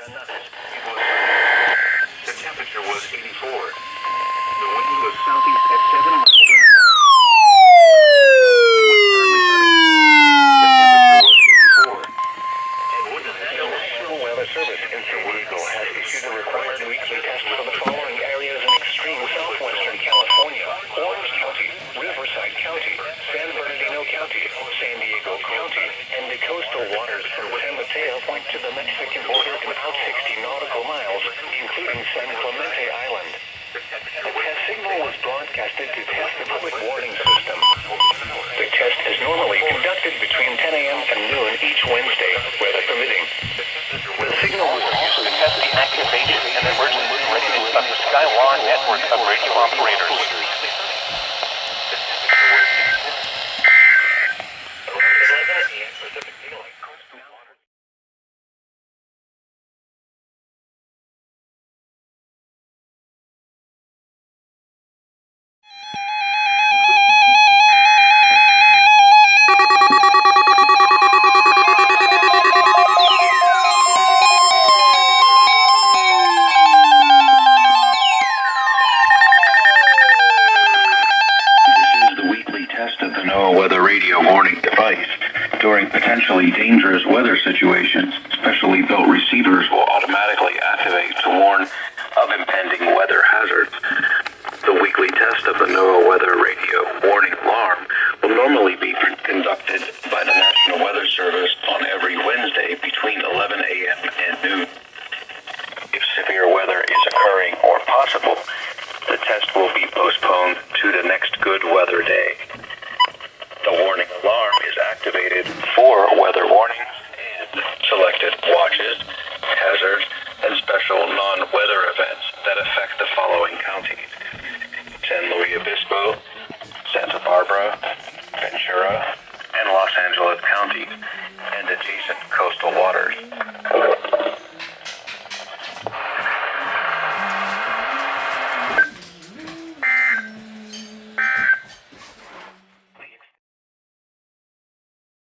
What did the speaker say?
The temperature was 84. The wind was southeast at 7 miles an hour. Service in San Diego has issued a required weekly test for the following areas in extreme southwestern California: Orange County, Riverside County, San Bernardino County, San Diego County, and the coastal waters from San Mateo Point to the Mexican border and out 60 nautical miles, including San Clemente Island. The test signal was broadcasted to test the public warning system. The test is normally conducted between 10 a.m. and noon each Wednesday, weather permitting. The signal was used to test the activation and emergency readiness of the Skywar network of radio operators. Weather radio warning device. During potentially dangerous weather situations, specially built receivers will automatically activate to warn of impending weather hazards. The weekly test of the NOAA Weather Radio Warning Alarm will normally be conducted by the National Weather Service on every Wednesday between 11 a.m. and noon. If severe weather is occurring or possible, the test will be postponed to the next good weather day. The warning alarm is activated for weather warnings and selected watches, hazards, and special non-weather events that affect the following counties: San Luis Obispo, Santa Barbara, Ventura, and Los Angeles counties, and adjacent coastal waters.